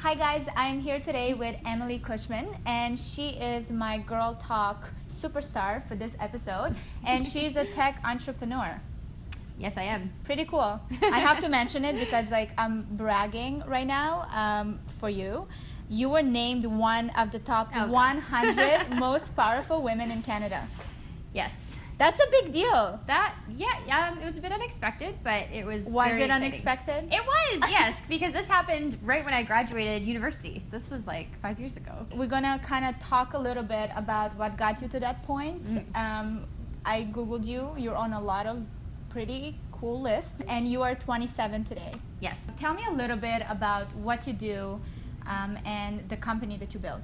Hi guys, I'm here today with Emilie Cushman, and she is my Girl Talk superstar for this episode, and she's a tech entrepreneur. Yes, I am. Pretty cool. I have to mention it because I'm bragging right now for you. You were named one of the top 100 most powerful women in Canada. Yes. That's a big deal. It was a bit unexpected, but it was Was very it exciting. unexpected? It was, yes, because this happened right when I graduated university. So this was like 5 years ago. We're gonna kind of talk a little bit about what got you to that point. I Googled you. You're on a lot of pretty cool lists, and you are 27 today. Yes. Tell me a little bit about what you do and the company that you built.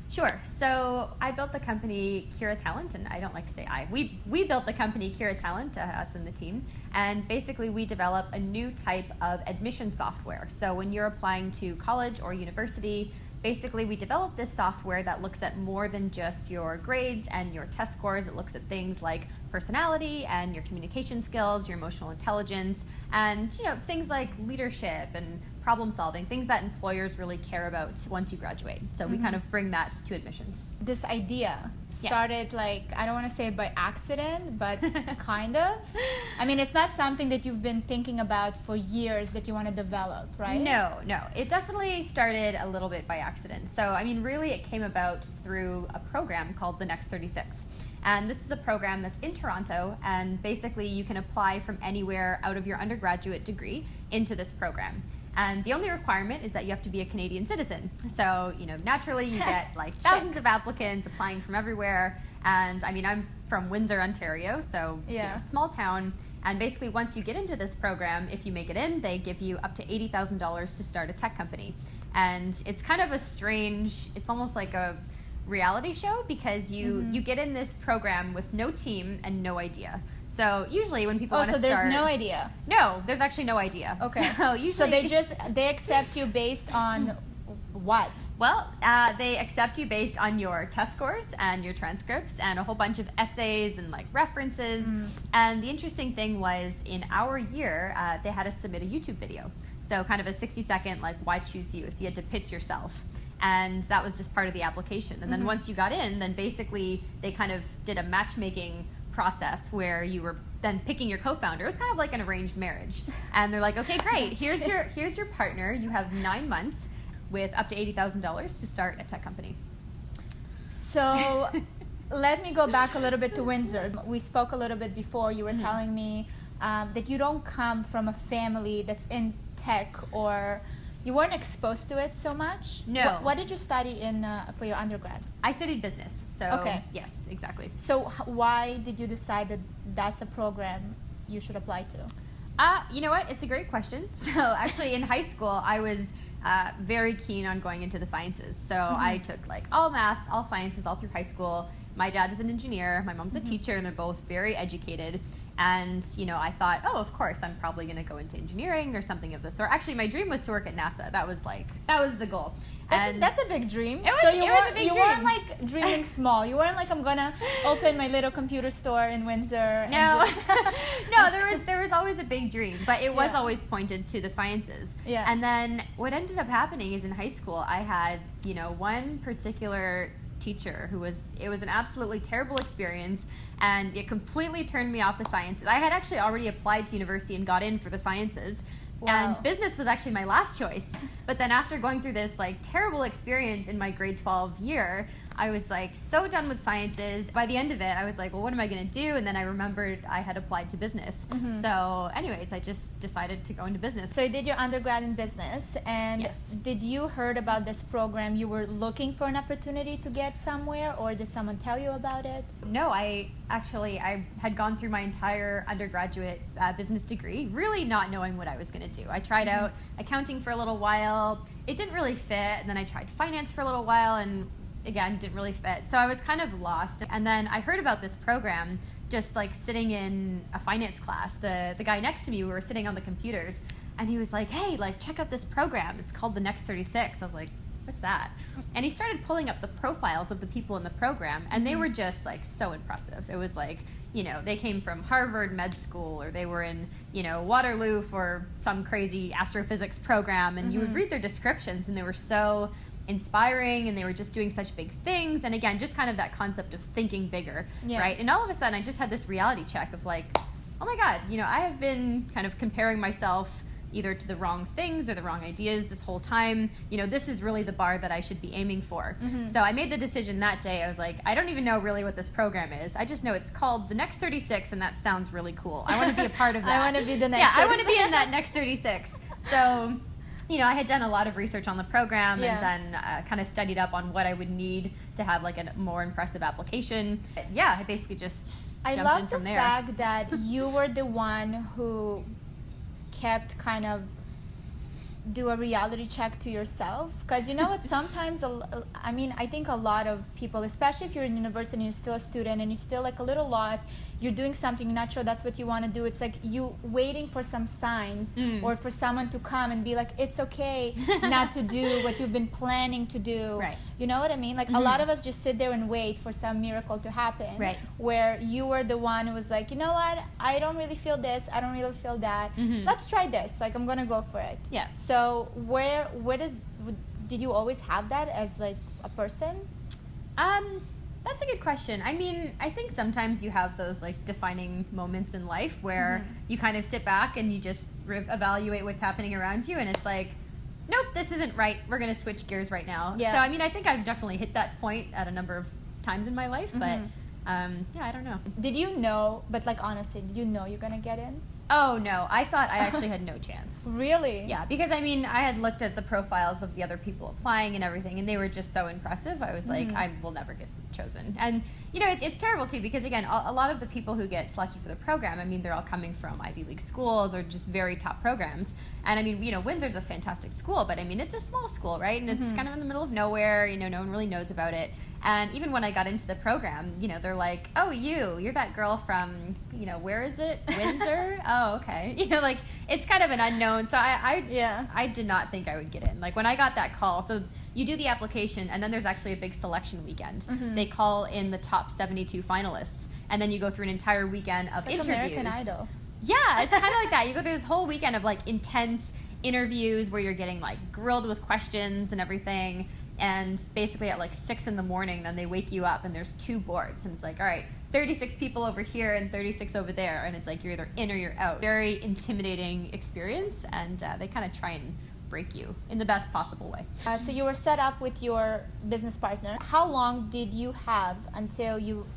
Sure. So I built the company KiraTalent, and I don't like to say I. We built the company KiraTalent, us and the team, and basically we develop a new type of admission software. So when you're applying to college or university, basically we develop this software that looks at more than just your grades and your test scores. It looks at things like personality and your communication skills, your emotional intelligence, and things like leadership and problem solving, things that employers really care about once you graduate. So we kind of bring that to admissions. This idea started I don't want to say it by accident, but kind of. I mean, it's not something that you've been thinking about for years that you want to develop, right? No. It definitely started a little bit by accident. So, I mean, really it came about through a program called the Next 36. And this is a program that's in Toronto, and basically you can apply from anywhere out of your undergraduate degree into this program. And the only requirement is that you have to be a Canadian citizen. So, naturally you get thousands of applicants applying from everywhere. And I mean, I'm from Windsor, Ontario, so small town. And basically once you get into this program, if you make it in, they give you up to $80,000 to start a tech company. And it's kind of it's almost like a reality show because you get in this program with no team and no idea. So usually when people want to start... so there's no idea? No, there's actually no idea. Okay. So usually... So they accept you based on what? Well, they accept you based on your test scores and your transcripts and a whole bunch of essays and references. And the interesting thing was in our year, they had us submit a YouTube video. So kind of a 60-second, why choose you? So you had to pitch yourself. And that was just part of the application. And then once you got in, then basically they kind of did a matchmaking process where you were then picking your co-founder. It was kind of like an arranged marriage. And they're like, okay, great. Here's your partner. You have 9 months with up to $80,000 to start a tech company. So let me go back a little bit to Windsor. We spoke a little bit before. You were telling me that you don't come from a family that's in tech, or you weren't exposed to it so much? No. What did you study for your undergrad? I studied business. So yes, exactly. So why did you decide that that's a program you should apply to? You know what? It's a great question. So actually in high school, I was very keen on going into the sciences. So I took all maths, all sciences, all through high school. My dad is an engineer, my mom's a teacher, and they're both very educated. And, I thought, of course, I'm probably going to go into engineering or something of the sort. Actually, my dream was to work at NASA. That was the goal. That's a big dream. It was a big dream. You weren't dreaming small. You weren't I'm going to open my little computer store in Windsor. No. No, there was always a big dream, but it was always pointed to the sciences. Yeah. And then what ended up happening is in high school, I had, one particular teacher it was an absolutely terrible experience, and it completely turned me off the sciences. I had actually already applied to university and got in for the sciences. Wow. And business was actually my last choice. But then after going through this terrible experience in my grade 12 year, I was so done with sciences. By the end of it, I was well, what am I going to do? And then I remembered I had applied to business. So anyways, I just decided to go into business. So you did your undergrad in business, and did you heard about this program? You were looking for an opportunity to get somewhere, or did someone tell you about it? No, I had gone through my entire undergraduate business degree, really not knowing what I was going to do. I tried out accounting for a little while. It didn't really fit. And then I tried finance for a little while, and again, didn't really fit. So I was kind of lost. And then I heard about this program just sitting in a finance class. The guy next to me, we were sitting on the computers, and he was like, hey, check out this program. It's called the Next 36. I was like, what's that? And he started pulling up the profiles of the people in the program, and they were just like so impressive. It was like, you know, they came from Harvard Med School, or they were in, you know, Waterloo for some crazy astrophysics program, and you would read their descriptions, and they were so inspiring, and they were just doing such big things. And again, just kind of that concept of thinking bigger, right? And all of a sudden, I just had this reality check of like, oh my God, you know, I have been kind of comparing myself either to the wrong things or the wrong ideas this whole time. You know, this is really the bar that I should be aiming for. So I made the decision that day. I was like, I don't even know really what this program is. I just know it's called the Next 36, and that sounds really cool. I want to be a part of that. I want to be the next 36. I want to be in that Next 36. So, you know, I had done a lot of research on the program, and then kind of studied up on what I would need to have like a more impressive application. Yeah, I basically just jumped in from there. I love the fact that you were the one who kept kind of do a reality check to yourself, because you know what, sometimes I mean, I think a lot of people, especially if you're in university and you're still a student and you're still like a little lost, you're doing something, you're not sure that's what you want to do, it's like you waiting for some signs or for someone to come and be like, it's okay not to do what you've been planning to do, right? You know what I mean? Like a lot of us just sit there and wait for some miracle to happen, right? Where you were the one who was like, you know what, I don't really feel this, I don't really feel that, let's try this, like I'm gonna go for it. So where did you always have that as like a person? That's a good question. I mean, I think sometimes you have those like defining moments in life where you kind of sit back and you just evaluate what's happening around you, and it's like, nope, this isn't right. We're going to switch gears right now. So, I mean, I think I've definitely hit that point at a number of times in my life, but yeah, I don't know. Did you know, but like honestly, did you know you're going to get in? Oh, no. I thought I actually had no chance. Really? Yeah, because I mean, I had looked at the profiles of the other people applying and everything, and they were just so impressive. I was like, I will never get chosen. And, you know, it's terrible too, because again, a lot of the people who get selected for the program, I mean, they're all coming from Ivy League schools or just very top programs. And I mean, you know, Windsor's a fantastic school, but I mean, it's a small school, right? And it's kind of in the middle of nowhere, you know, no one really knows about it. And even when I got into the program, you know, they're like, oh, you're that girl from, you know, where is it? Windsor? Oh, okay. You know, like, it's kind of an unknown. So I did not think I would get in. Like, when I got that call, so you do the application, and then there's actually a big selection weekend. They call in the top 72 finalists, and then you go through an entire weekend of interviews. American Idol. Yeah, it's kind of like that. You go through this whole weekend of, like, intense interviews where you're getting, like, grilled with questions and everything. And basically at like 6 in the morning, then they wake you up and there's 2 boards. And it's like, all right, 36 people over here and 36 over there. And it's like, you're either in or you're out. Very intimidating experience. And they kind of try and break you in the best possible way. So you were set up with your business partner. How long did you have until you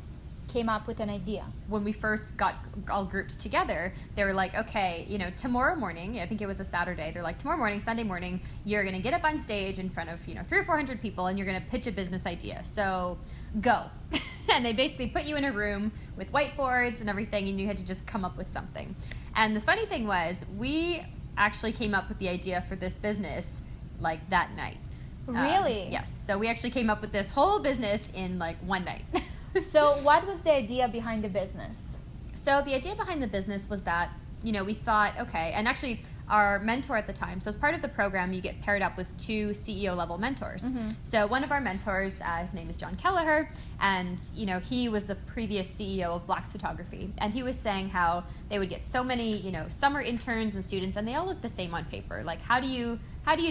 came up with an idea? When we first got all groups together, they were like, okay, you know, tomorrow morning, I think it was a Saturday, they're like, tomorrow morning, Sunday morning, you're going to get up on stage in front of, you know, 300 or 400 people, and you're going to pitch a business idea. So go. And they basically put you in a room with whiteboards and everything, and you had to just come up with something. And the funny thing was, we actually came up with the idea for this business like that night. Really? Yes. So we actually came up with this whole business in like one night. So what was the idea behind the business? So the idea behind the business was that, you know, we thought, okay, and actually our mentor at the time, so as part of the program, you get paired up with 2 CEO level mentors. So one of our mentors, his name is John Kelleher, and, you know, he was the previous CEO of Black's Photography, and he was saying how they would get so many, you know, summer interns and students, and they all look the same on paper. Like, how do you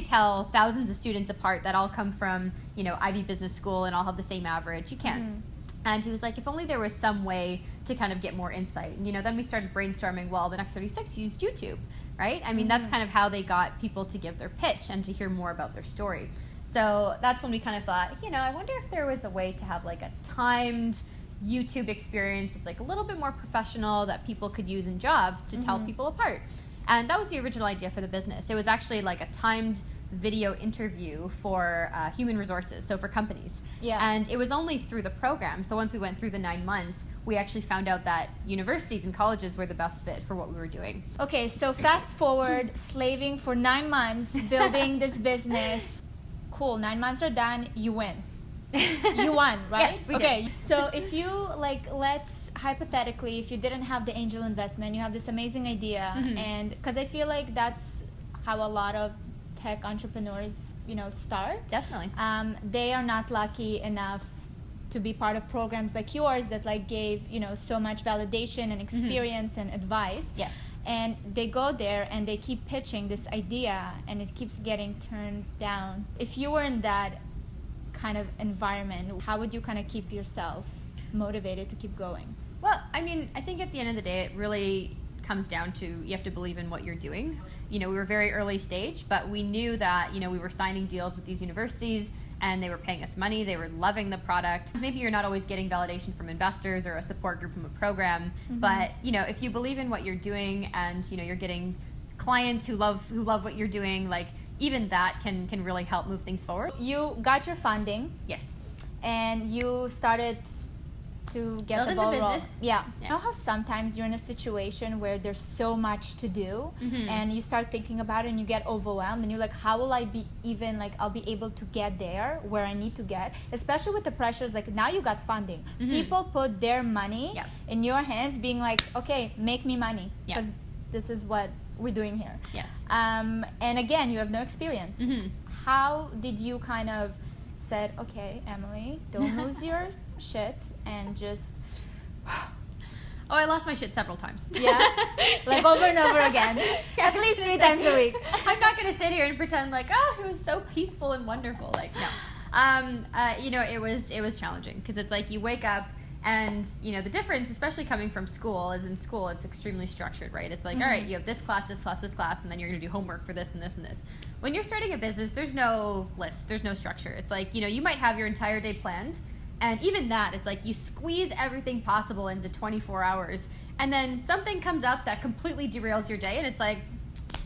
tell thousands of students apart that all come from, you know, Ivy Business School and all have the same average? You can't. And he was like, if only there was some way to kind of get more insight. And, you know, then we started brainstorming, well, the Next 36 used YouTube, right? I mean, that's kind of how they got people to give their pitch and to hear more about their story. So that's when we kind of thought, you know, I wonder if there was a way to have like a timed YouTube experience that's like a little bit more professional that people could use in jobs to tell people apart. And that was the original idea for the business. It was actually like a timed video interview for human resources, so for companies. And it was only through the program. So once we went through the 9 months, we actually found out that universities and colleges were the best fit for what we were doing. Okay, so fast forward, slaving for 9 months, building this business. Cool, 9 months are done, you win. You won, right? Yes, we did. So if you, like, let's hypothetically, if you didn't have the angel investment, you have this amazing idea, and because I feel like that's how a lot of tech entrepreneurs, start. Definitely. They are not lucky enough to be part of programs like yours that like gave, so much validation and experience and advice. Yes. And they go there and they keep pitching this idea and it keeps getting turned down. If you were in that kind of environment, how would you kind of keep yourself motivated to keep going? Well, I mean, I think at the end of the day, it really comes down to you have to believe in what you're doing. We were very early stage, but we knew that, we were signing deals with these universities and they were paying us money. They were loving the product. Maybe you're not always getting validation from investors or a support group from a program, but, if you believe in what you're doing and, you're getting clients who love what you're doing, like even that can really help move things forward. You got your funding. Yes. And you started to get building the ball rolling. Yeah. You know how sometimes you're in a situation where there's so much to do and you start thinking about it and you get overwhelmed and you're like, how will I be I'll be able to get there where I need to get, especially with the pressures, like now you got funding. People put their money in your hands being like, okay, make me money because this is what we're doing here. Yes. And again, you have no experience. How did you kind of said, okay, Emilie, don't lose your shit and just... Oh, I lost my shit several times. Yeah? Like over and over again. At least 3 times a week. I'm not going to sit here and pretend like, oh, it was so peaceful and wonderful. Like, no. It was challenging because it's like you wake up and, the difference, especially coming from school, is in school it's extremely structured, right? It's like, all right, you have this class, this class, this class, and then you're going to do homework for this and this and this. When you're starting a business, there's no list. There's no structure. It's like, you might have your entire day planned, and even that, it's like you squeeze everything possible into 24 hours, and then something comes up that completely derails your day, and it's like,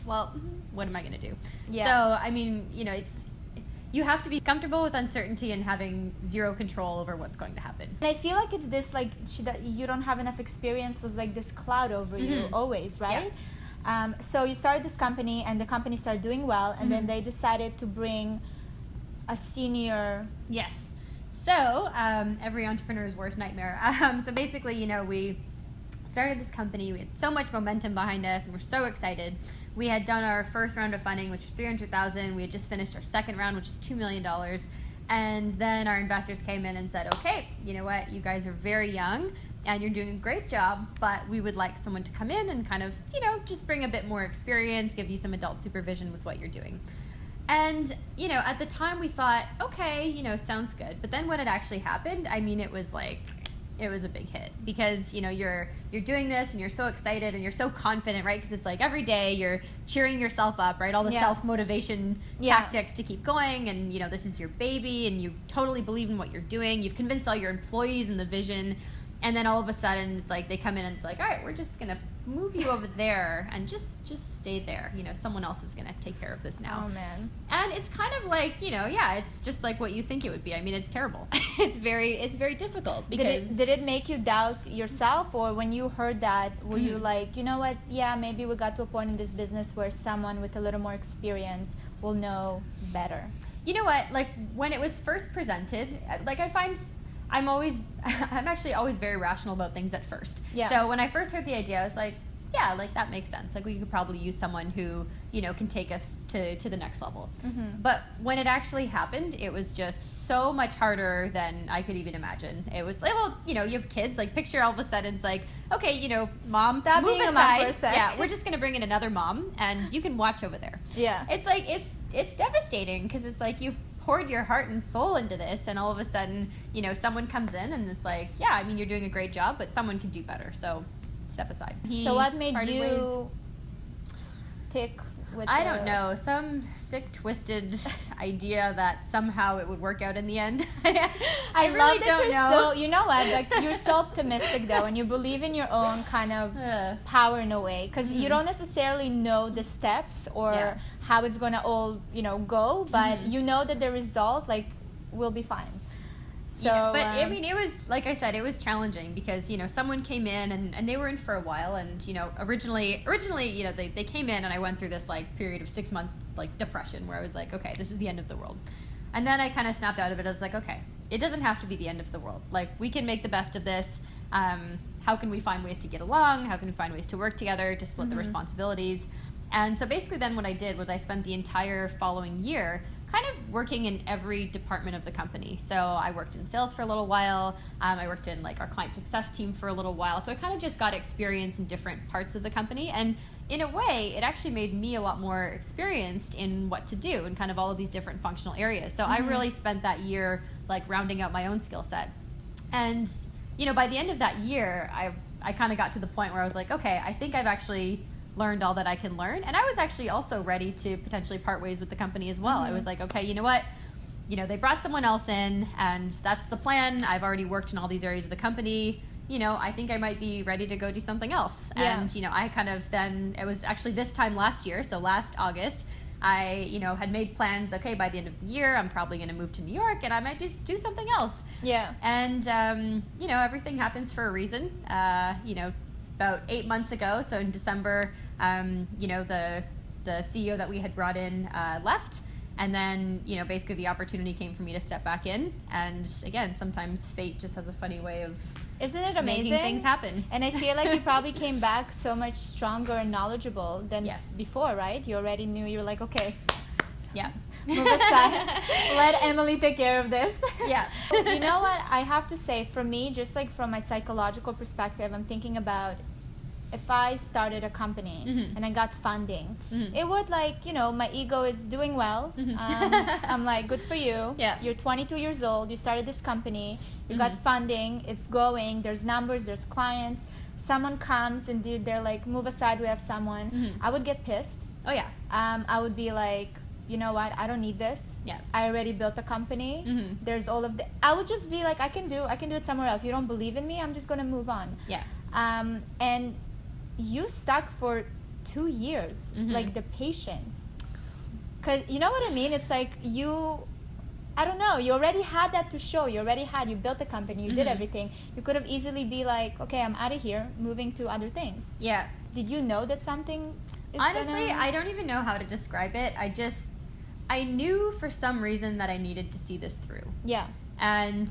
well, what am I going to do? Yeah. So, I mean, you have to be comfortable with uncertainty and having zero control over what's going to happen. And I feel like it's this, like, you don't have enough experience was like this cloud over you always, right? Yeah. So you started this company and the company started doing well and then they decided to bring a senior... Yes. So, every entrepreneur's worst nightmare. So basically, we started this company. We had so much momentum behind us and we're so excited. We had done our first round of funding, which was $300,000. We had just finished our second round, which is $2 million. And then our investors came in and said, okay, you know what? You guys are very young and you're doing a great job, but we would like someone to come in and kind of, just bring a bit more experience, give you some adult supervision with what you're doing. And, at the time we thought, okay, sounds good. But then when it actually happened, I mean, it was a big hit because, you're doing this and you're so excited and you're so confident, right? Because it's like every day you're cheering yourself up, right? All the self-motivation tactics to keep going and, this is your baby and you totally believe in what you're doing. You've convinced all your employees in the vision. And then all of a sudden it's like they come in and it's like, all right, we're just going to move you over there and just stay there. Someone else is going to take care of this now. Oh, man. And it's kind of like, it's just like what you think it would be. I mean, it's terrible. It's very difficult because... Did it make you doubt yourself, or when you heard that, were you like, you know what, yeah, maybe we got to a point in this business where someone with a little more experience will know better? You know what, like when it was first presented, like I find... I'm actually always very rational about things at first. Yeah. So when I first heard the idea, I was like, yeah, like that makes sense. Like we could probably use someone who, can take us to the next level. But when it actually happened, it was just so much harder than I could even imagine. It was like, well, you have kids, like picture all of a sudden it's like, okay, mom, stop move being aside. A mom for a sec. Yeah, we're just going to bring in another mom and you can watch over there. Yeah. It's like, it's devastating because it's like you've poured your heart and soul into this and all of a sudden, someone comes in and it's like, yeah, I mean, you're doing a great job, but someone can do better. So step aside. So what made you stick with I don't know, some sick, twisted idea that somehow it would work out in the end. I really love that don't you're know. So, you know what, like you're so optimistic though, and you believe in your own kind of power in a way, because you don't necessarily know the steps or how it's going to all, go, but you know that the result, like, will be fine. So, but I mean, it was, like I said, it was challenging because, someone came in and they were in for a while and, originally, they came in and I went through this like period of 6 month like depression where I was like, okay, this is the end of the world. And then I kind of snapped out of it. I was like, okay, it doesn't have to be the end of the world. Like we can make the best of this. How can we find ways to get along? How can we find ways to work together, to split the responsibilities? And so basically then what I did was I spent the entire following year kind of working in every department of the company. So I worked in sales for a little while. I worked in like our client success team for a little while. So I kind of just got experience in different parts of the company. And in a way, it actually made me a lot more experienced in what to do in kind of all of these different functional areas. So I really spent that year like rounding out my own skill set. And, you know, by the end of that year, I kind of got to the point where I was like, okay, I think I've actually learned all that I can learn. And I was actually also ready to potentially part ways with the company as well. I was like, okay, you know what? You know, they brought someone else in and that's the plan. I've already worked in all these areas of the company. You know, I think I might be ready to go do something else. Yeah. And, you know, I kind of then, it was actually this time last year, so last August, I, you know, had made plans, okay, by the end of the year, I'm probably going to move to New York and I might just do something else. Yeah. And, you know, everything happens for a reason. You know, about 8 months ago, so in December, you know, the CEO that we had brought in left. And then, you know, basically the opportunity came for me to step back in. And again, sometimes fate just has a funny way of Isn't it amazing? making things happen. And I feel like you probably came back so much stronger and knowledgeable than before, right? You already knew, you're like, okay, Yeah. move aside. Let Emily take care of this. Yeah. You know what? I have to say, for me, just like from my psychological perspective, I'm thinking about if I started a company and I got funding, it would like, you know, my ego is doing well. I'm like, good for you. Yeah. You're 22 years old. You started this company. You got funding. It's going. There's numbers. There's clients. Someone comes and they're like, move aside. We have someone. I would get pissed. Oh, yeah. I would be like, you know what? I don't need this. Yeah. I already built a company. There's all of the. I would just be like, I can do it somewhere else. You don't believe in me. I'm just gonna move on. Yeah. And you stuck for 2 years, like the patience. Cause you know what I mean? It's like I don't know, you already had that to show. You built a company, you did everything. You could have easily be like, okay, I'm out of here, moving to other things. Yeah. Did you know that something is Honestly, I don't even know how to describe it. I knew for some reason that I needed to see this through. Yeah. And,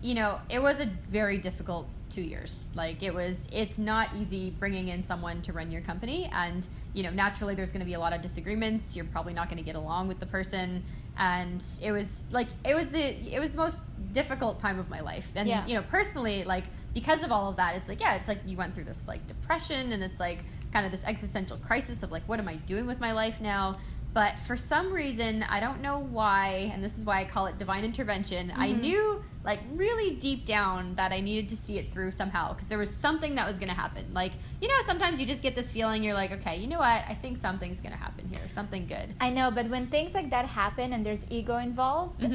you know, it was a very difficult 2 years. Like it's not easy bringing in someone to run your company. And, you know, naturally there's going to be a lot of disagreements. You're probably not going to get along with the person. And it was the most difficult time of my life. And, you know, personally, like, because of all of that, it's like you went through this like depression and it's like kind of this existential crisis of like, what am I doing with my life now? But for some reason, I don't know why, and this is why I call it divine intervention, I knew, like, really deep down that I needed to see it through somehow, because there was something that was going to happen. Like, you know, sometimes you just get this feeling, you're like, okay, you know what, I think something's going to happen here, something good. I know, but when things like that happen and there's ego involved,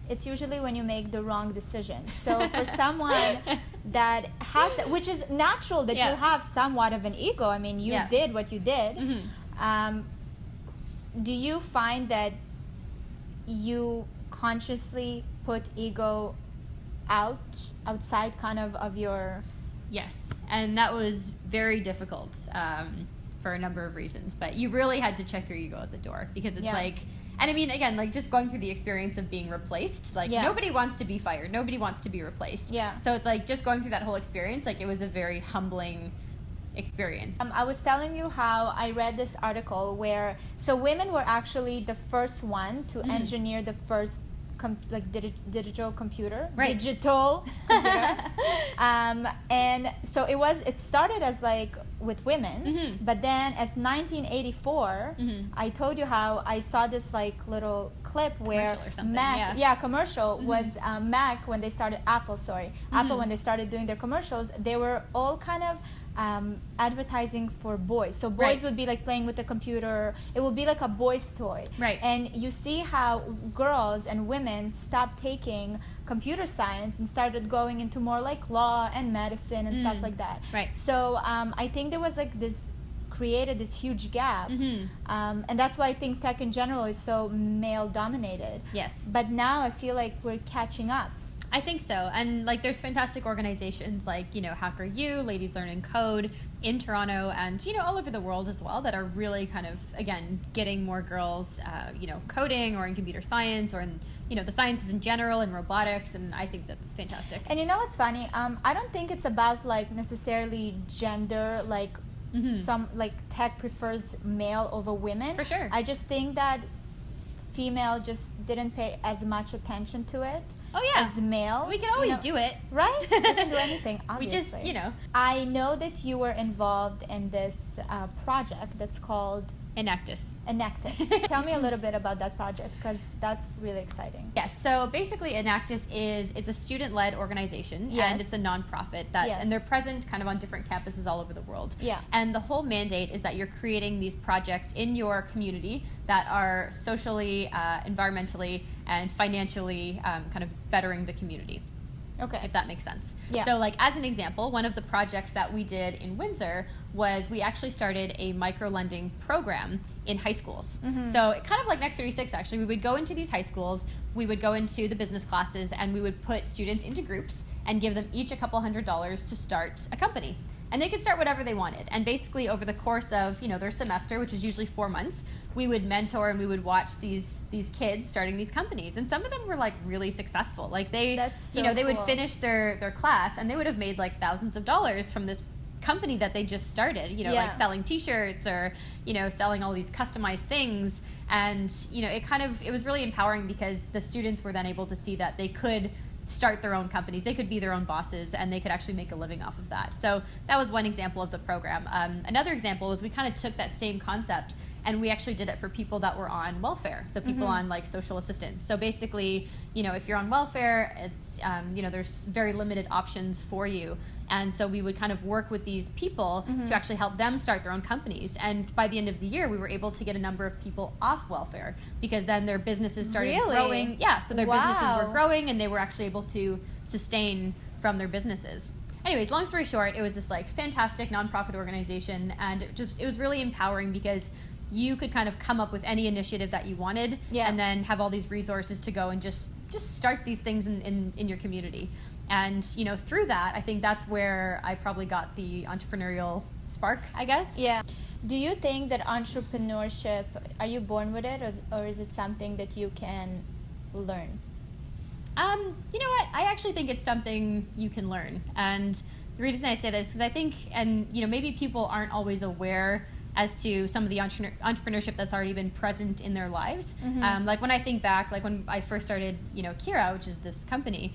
it's usually when you make the wrong decision. So for someone that has that, which is natural that you have somewhat of an ego, I mean, you did what you did, do you find that you consciously put ego outside kind of your... Yes, and that was very difficult for a number of reasons, but you really had to check your ego at the door, because it's like, and I mean, again, like just going through the experience of being replaced, like nobody wants to be fired, nobody wants to be replaced. Yeah. So it's like just going through that whole experience, like it was a very humbling experience. I was telling you how I read this article where, so women were actually the first one to engineer the first digital computer. Right. Digital computer. And so it started as like with women, but then at 1984, I told you how I saw this like little clip where Mac, commercial was Mac when they started, Apple when they started doing their commercials, they were all kind of advertising for boys. So boys would be like playing with the computer. It would be like a boy's toy. Right. And you see how girls and women stopped taking computer science and started going into more like law and medicine and stuff like that. Right. So I think there was like created this huge gap. And that's why I think tech in general is so male dominated. Yes. But now I feel like we're catching up. I think so. And like there's fantastic organizations like, you know, HackerU, Ladies Learn and Code in Toronto and, you know, all over the world as well that are really kind of, again, getting more girls, you know, coding or in computer science or in, you know, the sciences in general and robotics. And I think that's fantastic. And you know what's funny? I don't think it's about like necessarily gender, like some like tech prefers male over women. For sure. I just think that female just didn't pay as much attention to it. Oh yeah, as male. We can always do it, right? We can do anything. Obviously. We just, you know. I know that you were involved in this project that's called Enactus. Enactus. Tell me a little bit about that project, because that's really exciting. Yes. So basically, Enactus it's a student-led organization, and it's a nonprofit and they're present kind of on different campuses all over the world. Yeah. And the whole mandate is that you're creating these projects in your community that are socially, environmentally, and financially kind of bettering the community. Okay. If that makes sense. Yeah. So like as an example, one of the projects that we did in Windsor was we actually started a micro-lending program in high schools. So kind of like Next 36 actually, we would go into these high schools, we would go into the business classes, and we would put students into groups and give them each a couple $100s to start a company. And they could start whatever they wanted. And basically over the course of, you know, their semester, which is usually 4 months, we would mentor and we would watch these kids starting these companies. And some of them were like really successful. Like they, they would finish their class and they would have made like thousands of dollars from this company that they just started, like selling t-shirts or, selling all these customized things. And, it was really empowering because the students were then able to see that they could start their own companies, they could be their own bosses, and they could actually make a living off of that. So that was one example of the program. Another example was we kind of took that same concept and we actually did it for people that were on welfare, so people on like social assistance. So basically, if you're on welfare, it's there's very limited options for you, and so we would kind of work with these people to actually help them start their own companies. And by the end of the year, we were able to get a number of people off welfare because then their businesses started growing. Yeah, so their businesses were growing and they were actually able to sustain from their businesses. Anyways, long story short, it was this like fantastic nonprofit organization, and it was really empowering because you could kind of come up with any initiative that you wanted and then have all these resources to go and just start these things in your community. And, through that, I think that's where I probably got the entrepreneurial spark, I guess. Yeah. Do you think that entrepreneurship, are you born with it, or is it something that you can learn? You know what? I actually think it's something you can learn. And the reason I say this is I think, and, maybe people aren't always aware as to some of the entrepreneurship that's already been present in their lives. Like when I think back, like when I first started, Kira, which is this company,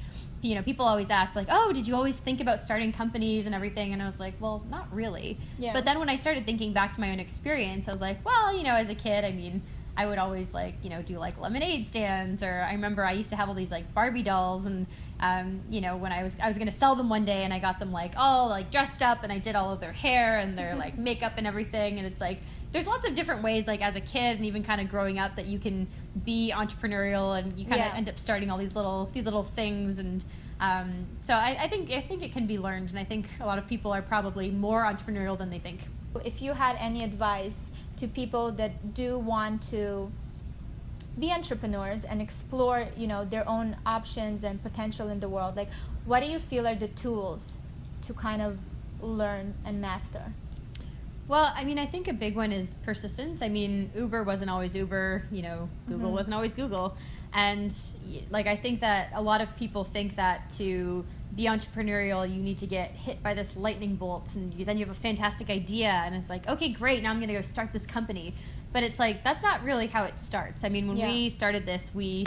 people always ask like, oh, did you always think about starting companies and everything? And I was like, well, not really. Yeah. But then when I started thinking back to my own experience, I was like, well, as a kid, I would always like, do like lemonade stands, or I remember I used to have all these like Barbie dolls, and when I was going to sell them one day, and I got them like all like dressed up, and I did all of their hair and their like makeup and everything. And it's like, there's lots of different ways, like as a kid and even kind of growing up, that you can be entrepreneurial, and you kind of end up starting all these little things. And so I think it can be learned, and I think a lot of people are probably more entrepreneurial than they think. If you had any advice to people that do want to be entrepreneurs and explore, their own options and potential in the world, like what do you feel are the tools to kind of learn and master? Well, I think a big one is persistence. Uber wasn't always Uber, Google wasn't always Google. And like, I think that a lot of people think that to be entrepreneurial, you need to get hit by this lightning bolt, and then you have a fantastic idea, and it's like, okay, great, now I'm going to go start this company. But it's like, that's not really how it starts. When we started this, we,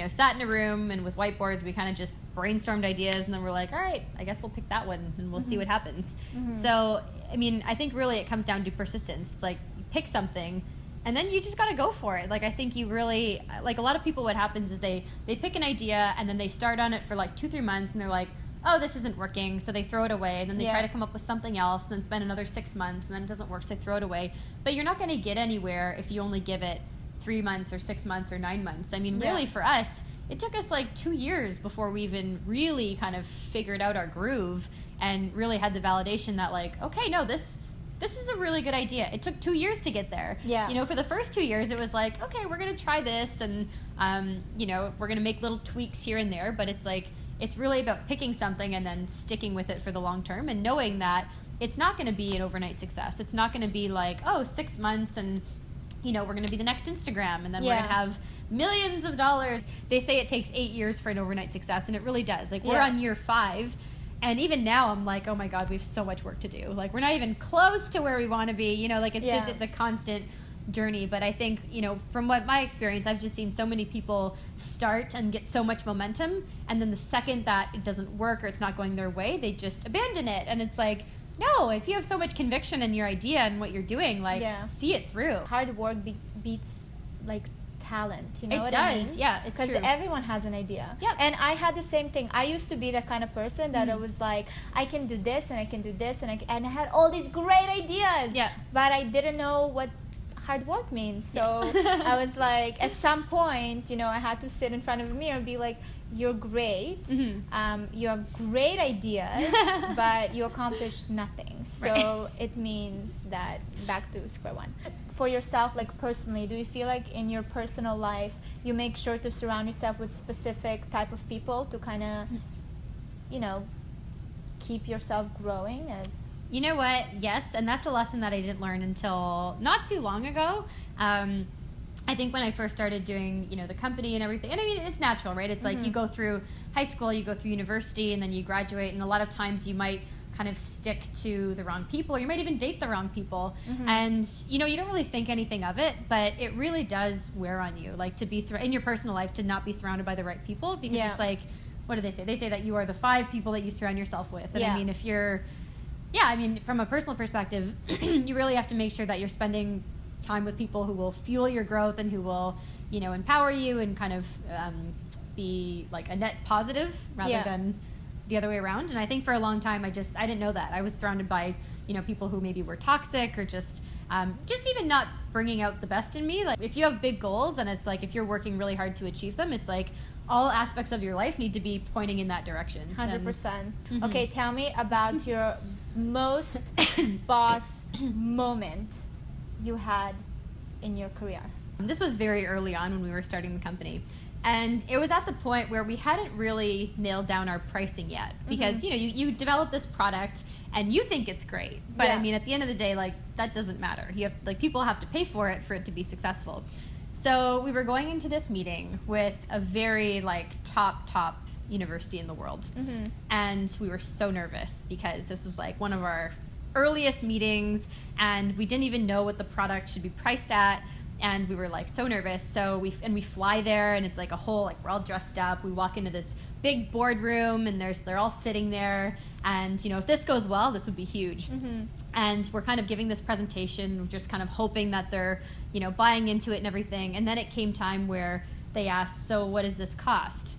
sat in a room, and with whiteboards, we kind of just brainstormed ideas, and then we're like, all right, I guess we'll pick that one, and we'll see what happens. So, I think really it comes down to persistence. It's like, you pick something, and then you just got to go for it. Like, I think you really, like a lot of people, what happens is they pick an idea, and then they start on it for like 2-3 months, and they're like, oh, this isn't working, so they throw it away, and then they try to come up with something else, and then spend another 6 months, and then it doesn't work, so they throw it away. But you're not going to get anywhere if you only give it 3 months or 6 months or 9 months. Really for us, it took us like 2 years before we even really kind of figured out our groove and really had the validation that like, okay, no, this is a really good idea. It took 2 years to get there. Yeah. For the first 2 years, it was like, okay, we're going to try this, and, we're going to make little tweaks here and there, but it's like, it's really about picking something and then sticking with it for the long term, and knowing that it's not going to be an overnight success. It's not going to be like, 6 months and, we're going to be the next Instagram, and then we're going to have millions of dollars. They say it takes 8 years for an overnight success, and it really does. Like, we're on year 5, And even now I'm like, oh my God, we have so much work to do. Like, we're not even close to where we want to be, you know, like it's just, it's a constant journey. But I think, you know, from what my experience, I've just seen so many people start and get so much momentum, and then the second that it doesn't work or it's not going their way, they just abandon it. And it's like, no, if you have so much conviction in your idea and what you're doing, like, see it through. Hard work beats like talent, you know it what does. I mean? Yeah, it's true. Because everyone has an idea. Yep. And I had the same thing. I used to be that kind of person that I was like, I can do this and I can do this, and I had all these great ideas. Yeah. But I didn't know what hard work means. So I was like, at some point, you know, I had to sit in front of a mirror and be like, you're great. You have great ideas, but you accomplished nothing. So it means that back to square one. For yourself, like personally, do you feel like in your personal life you make sure to surround yourself with specific type of people to kind of, you know, keep yourself growing as... You know what? Yes, and that's a lesson that I didn't learn until not too long ago. I think when I first started doing, you know, the company and everything, and I mean, it's natural, right? It's like you go through high school, you go through university, and then you graduate, and a lot of times you might kind of stick to the wrong people, or you might even date the wrong people, and, you know, you don't really think anything of it, but it really does wear on you, like to be, in your personal life, to not be surrounded by the right people, because it's like, what do they say? They say that you are the 5 people that you surround yourself with, and I mean, if you're... Yeah, I mean, from a personal perspective, you really have to make sure that you're spending time with people who will fuel your growth and who will, you know, empower you and kind of be like a net positive rather than the other way around. And I think for a long time, I didn't know that. I was surrounded by, you know, people who maybe were toxic or just even not bringing out the best in me. Like, if you have big goals and it's like, if you're working really hard to achieve them, it's like all aspects of your life need to be pointing in that direction. 100%. Okay, tell me about your most boss moment you had in your career. This was very early on when we were starting the company. And it was at the point where we hadn't really nailed down our pricing yet. Because, you know, you develop this product and you think it's great. But I mean, at the end of the day, like, that doesn't matter. You have, like, people have to pay for it to be successful. So we were going into this meeting with a very, like, top university in the world. And we were so nervous because this was like one of our earliest meetings, and we didn't even know what the product should be priced at, and we were like so nervous. So we fly there, and it's like a whole, like, we're all dressed up, we walk into this big boardroom, and they're all sitting there, and, you know, if this goes well, this would be huge. And we're kind of giving this presentation, just kind of hoping that they're, you know, buying into it and everything. And then it came time where they asked, so what does this cost?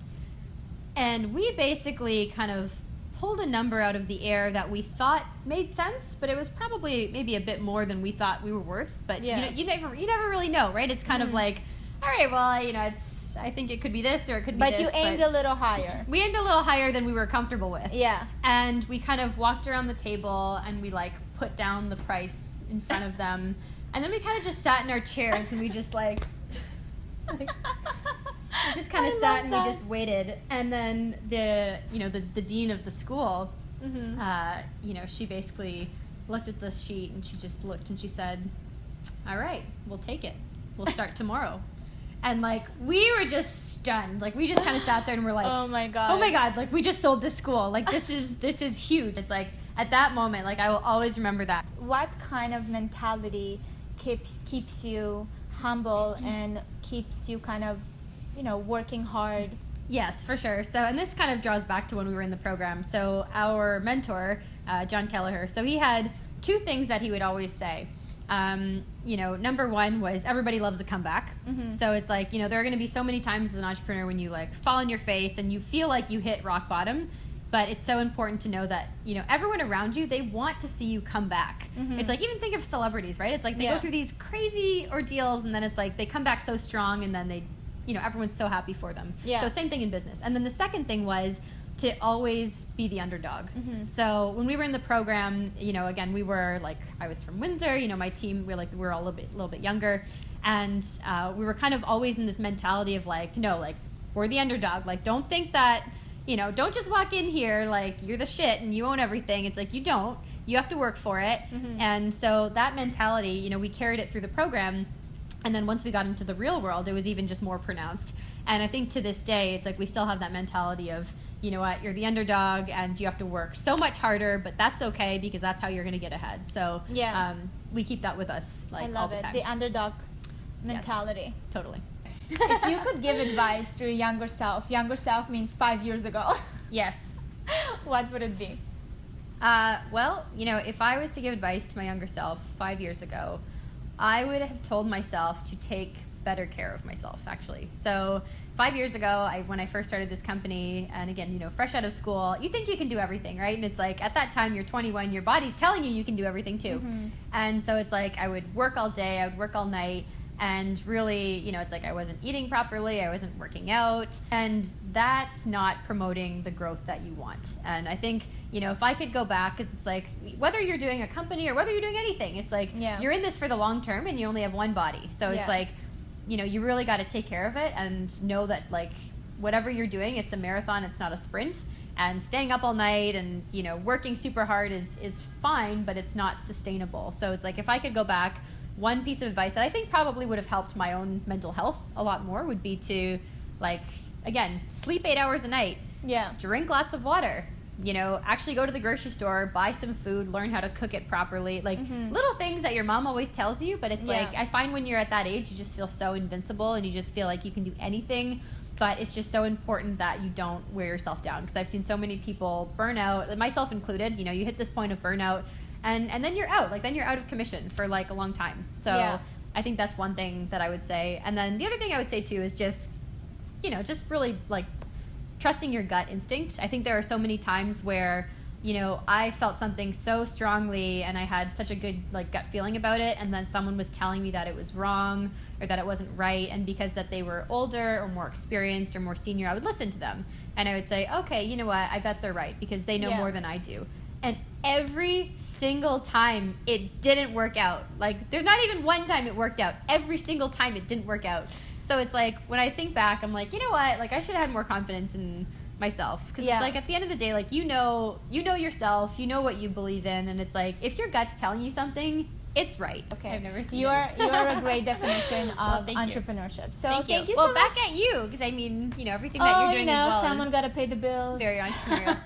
And we basically kind of pulled a number out of the air that we thought made sense, but it was probably maybe a bit more than we thought we were worth. But you know, you never really know, right? It's kind of like, all right, well, you know, I think it could be this or it could be this. But you aimed a little higher. We aimed a little higher than we were comfortable with. Yeah. And we kind of walked around the table and we, like, put down the price in front of them, and then we kind of just sat in our chairs and we just like we just kind of sat and we just waited. And then the dean of the school, you know, she basically looked at this sheet and she just looked and she said, all right, we'll take it. We'll start tomorrow. And, like, we were just stunned. Like, we just kind of sat there and we're like, oh my God, like, we just sold this school. Like, this is huge. It's like, at that moment, like, I will always remember that. What kind of mentality keeps you humble and keeps you kind of, you know, working hard? Yes, for sure. So, and this kind of draws back to when we were in the program. So our mentor, John Kelleher, so he had 2 things that he would always say. You know, number 1 was everybody loves a comeback. So it's like, you know, there are going to be so many times as an entrepreneur when you, like, fall on your face and you feel like you hit rock bottom. But it's so important to know that, you know, everyone around you, they want to see you come back. It's like, even think of celebrities, right? It's like they go through these crazy ordeals, and then it's like they come back so strong, and then they, you know, everyone's so happy for them. So same thing in business. And then the second thing was to always be the underdog. So when we were in the program, you know, again, we were like, I was from Windsor, you know, my team, we're all a little bit younger, and we were kind of always in this mentality of like, no, like, we're the underdog. Like, don't think that, you know, don't just walk in here like you're the shit and you own everything. It's like, you don't. You have to work for it. And so that mentality, you know, we carried it through the program. And then once we got into the real world, it was even just more pronounced. And I think to this day, it's like we still have that mentality of, you know what, you're the underdog and you have to work so much harder, but that's okay because that's how you're going to get ahead. So we keep that with us like I love all the time. The underdog mentality. Yes, totally. If you could give advice to your younger self means 5 years ago. Yes. What would it be? Well, you know, if I was to give advice to my younger self 5 years ago, I would have told myself to take better care of myself, actually. So 5 years ago, when I first started this company, and again, you know, fresh out of school, you think you can do everything, right? And it's like, at that time, you're 21, your body's telling you can do everything too. Mm-hmm. And so it's like, I would work all day, I would work all night, and really, you know, it's like I wasn't eating properly, I wasn't working out, and that's not promoting the growth that you want. And I think, you know, if I could go back, because it's like, whether you're doing a company or whether you're doing anything, it's like, you're in this for the long term and you only have one body. So it's like, you know, you really got to take care of it and know that, like, whatever you're doing, it's a marathon, it's not a sprint. And staying up all night and, you know, working super hard is fine, but it's not sustainable. So it's like, if I could go back, one piece of advice that I think probably would have helped my own mental health a lot more would be to, like, again, sleep 8 hours a night. Yeah. Drink lots of water. You know, actually go to the grocery store, buy some food, learn how to cook it properly. Like, little things that your mom always tells you, but it's like, I find when you're at that age, you just feel so invincible and you just feel like you can do anything. But it's just so important that you don't wear yourself down, because I've seen so many people burn out, myself included. You know, you hit this point of burnout and then you're out. Like, then you're out of commission for like a long time. So I think that's one thing that I would say. And then the other thing I would say too is just, you know, just really like trusting your gut instinct. I think there are so many times where, you know, I felt something so strongly and I had such a good like gut feeling about it, and then someone was telling me that it was wrong or that it wasn't right, and because that they were older or more experienced or more senior, I would listen to them and I would say, okay, you know what, I bet they're right because they know more than I do. And every single time it didn't work out. Like, there's not even one time it worked out. Every single time it didn't work out. So it's like, when I think back, I'm like, you know what? Like, I should have had more confidence in myself. Because it's like, at the end of the day, like, you know yourself, you know what you believe in, and it's like, if your gut's telling you something, it's right. Okay. I've never seen you are a great definition of entrepreurship. So thank you so much. Well, back at you, because I mean, you know, everything that you're doing as well. Someone got to pay the bills. Very entrepreneurial.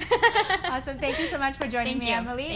Awesome. Thank you so much for joining me, Emily.